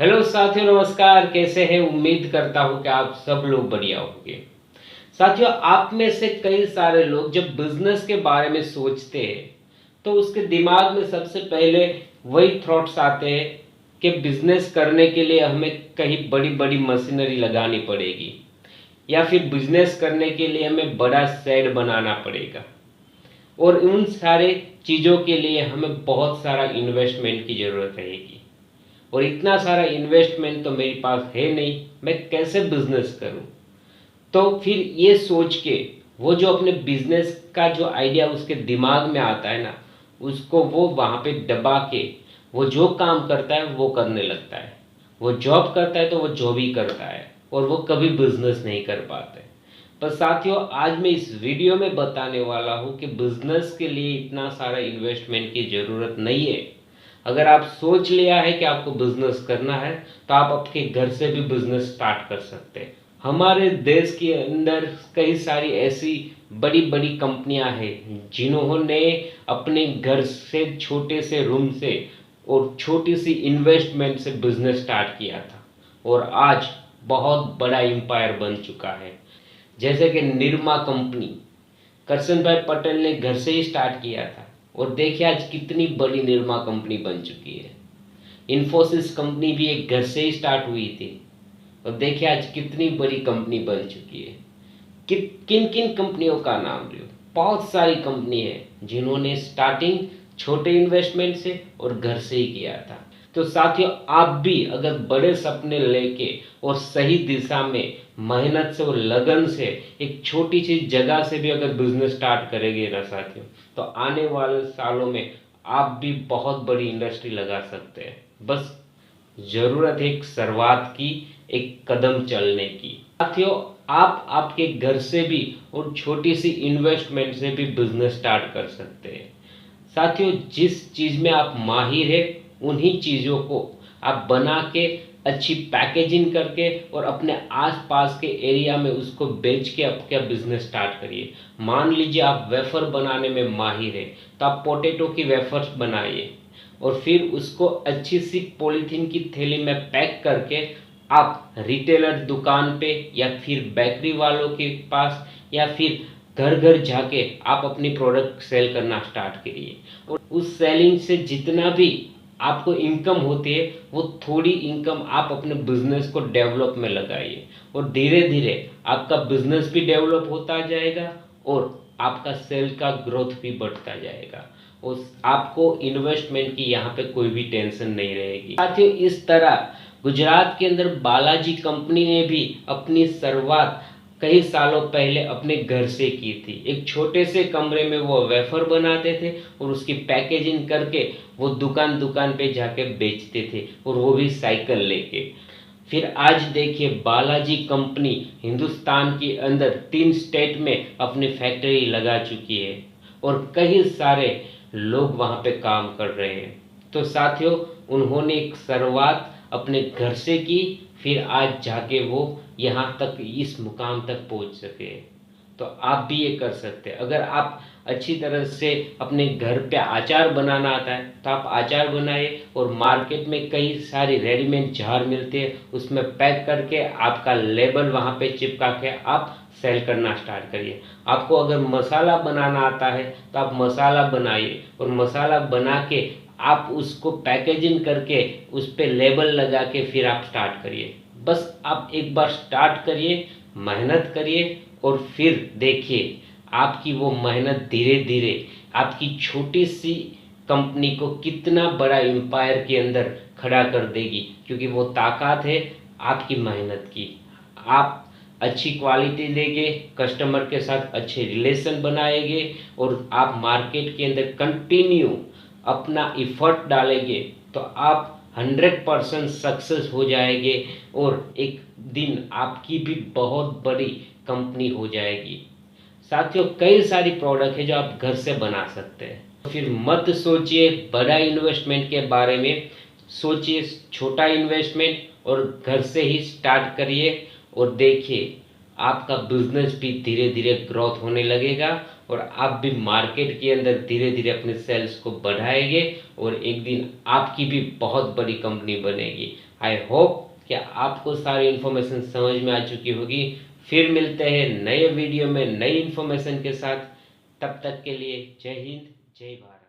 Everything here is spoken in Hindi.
हेलो साथियों, नमस्कार। कैसे हैं? उम्मीद करता हूं कि आप सब लोग बढ़िया होंगे। साथियों, आप में से कई सारे लोग जब बिजनेस के बारे में सोचते हैं तो उसके दिमाग में सबसे पहले वही थॉट्स आते हैं कि बिजनेस करने के लिए हमें कहीं बड़ी बड़ी मशीनरी लगानी पड़ेगी या फिर बिजनेस करने के लिए हमें बड़ा शेड बनाना पड़ेगा और उन सारे चीज़ों के लिए हमें बहुत सारा इन्वेस्टमेंट की ज़रूरत रहेगी। और इतना सारा इन्वेस्टमेंट तो मेरे पास है नहीं, मैं कैसे बिजनेस करूं? तो फिर ये सोच के वो जो अपने बिजनेस का जो आइडिया उसके दिमाग में आता है ना, उसको वो वहाँ पे दबा के वो जो काम करता है वो करने लगता है। वो जॉब करता है तो वो जॉब ही करता है और वो कभी बिजनेस नहीं कर पाते। पर साथियों, आज मैं इस वीडियो में बताने वाला हूँ कि बिजनेस के लिए इतना सारा इन्वेस्टमेंट की ज़रूरत नहीं है। अगर आप सोच लिया है कि आपको बिजनेस करना है तो आप आपके घर से भी बिजनेस स्टार्ट कर सकते हैं। हमारे देश के अंदर कई सारी ऐसी बड़ी बड़ी कंपनियां हैं जिन्होंने अपने घर से छोटे से रूम से और छोटी सी इन्वेस्टमेंट से बिजनेस स्टार्ट किया था और आज बहुत बड़ा एम्पायर बन चुका है। जैसे कि निरमा कंपनी, करसन भाई पटेल ने घर से ही स्टार्ट किया था और देखिए आज कितनी बड़ी निरमा कंपनी बन चुकी है। इन्फोसिस कंपनी भी एक घर से ही स्टार्ट हुई थी और देखिए आज कितनी बड़ी कंपनी बन चुकी है। किन किन कंपनियों का नाम लो, बहुत सारी कंपनी है जिन्होंने स्टार्टिंग छोटे इन्वेस्टमेंट से और घर से ही किया था। तो साथियों, आप भी अगर बड़े सपने लेके और सही दिशा में मेहनत से और लगन से एक छोटी सी जगह से भी अगर बिजनेस स्टार्ट करेंगे ना साथियों, तो आने वाले सालों में आप भी बहुत बड़ी इंडस्ट्री लगा सकते हैं। बस जरूरत है एक शुरुआत की, एक कदम चलने की। साथियों, आप आपके घर से भी और छोटी सी इन्वेस्टमेंट से भी बिजनेस स्टार्ट कर सकते हैं। साथियों, जिस चीज में आप माहिर है उन्हीं चीजों को आप बना के अच्छी पैकेजिंग करके और अपने आसपास के एरिया में उसको बेच के आपका बिजनेस स्टार्ट करिए। मान लीजिए आप वेफर बनाने में माहिर है तो आप पोटैटो की वेफर्स बनाइए और फिर उसको अच्छी सी पॉलीथीन की थैली में पैक करके आप रिटेलर दुकान पे या फिर बेकरी वालों के पास या फिर घर घर जाके आप अपनी प्रोडक्ट सेल करना स्टार्ट करिए और उस सेलिंग से जितना भी आपको इनकम होती है वो थोड़ी इनकम आप अपने बिजनेस को डेवलप में लगाइए और धीरे धीरे आपका बिजनेस भी डेवलप होता जाएगा और आपका सेल का ग्रोथ भी बढ़ता जाएगा। उस आपको इन्वेस्टमेंट की यहाँ पे कोई भी टेंशन नहीं रहेगी। साथियों, इस तरह गुजरात के अंदर बालाजी कंपनी ने भी अपनी शुरुआत कई सालों पहले अपने घर से की थी। एक छोटे से कमरे में वो वेफर बनाते थे और उसकी पैकेजिंग करके वो दुकान दुकान पे जाके बेचते थे और वो भी साइकिल लेके। फिर आज देखिए बालाजी कंपनी हिंदुस्तान के अंदर 3 स्टेट में अपनी फैक्ट्री लगा चुकी है और कई सारे लोग वहां पे काम कर रहे हैं। तो साथियों, उन्होंने एक शुरुआत अपने घर से की, फिर आज जाके वो यहाँ तक इस मुकाम तक पहुँच सके। तो आप भी ये कर सकते हैं। अगर आप अच्छी तरह से अपने घर पे अचार बनाना आता है तो आप अचार बनाइए और मार्केट में कई सारी रेडीमेड जार मिलते हैं, उसमें पैक करके आपका लेबल वहाँ पे चिपका के आप सेल करना स्टार्ट करिए। आपको अगर मसाला बनाना आता है तो आप मसाला बनाइए और मसाला बना के आप उसको पैकेजिंग करके उस पे लेबल लगा के फिर आप स्टार्ट करिए। बस आप एक बार स्टार्ट करिए, मेहनत करिए और फिर देखिए आपकी वो मेहनत धीरे धीरे आपकी छोटी सी कंपनी को कितना बड़ा एम्पायर के अंदर खड़ा कर देगी, क्योंकि वो ताकत है आपकी मेहनत की। आप अच्छी क्वालिटी देंगे, कस्टमर के साथ अच्छे रिलेशन बनाएंगे और आप मार्केट के अंदर कंटिन्यू अपना इफर्ट डालेंगे तो आप 100% सक्सेस हो जाएंगे और एक दिन आपकी भी बहुत बड़ी कंपनी हो जाएगी। साथियों, कई सारी प्रोडक्ट है जो आप घर से बना सकते हैं। तो फिर मत सोचिए बड़ा इन्वेस्टमेंट के बारे में, सोचिए छोटा इन्वेस्टमेंट और घर से ही स्टार्ट करिए और देखिए आपका बिजनेस भी धीरे धीरे ग्रोथ होने लगेगा और आप भी मार्केट के अंदर धीरे धीरे अपने सेल्स को बढ़ाएंगे और एक दिन आपकी भी बहुत बड़ी कंपनी बनेगी। आई होप कि आपको सारी इन्फॉर्मेशन समझ में आ चुकी होगी। फिर मिलते हैं नए वीडियो में नई इन्फॉर्मेशन के साथ। तब तक के लिए जय हिंद, जय भारत।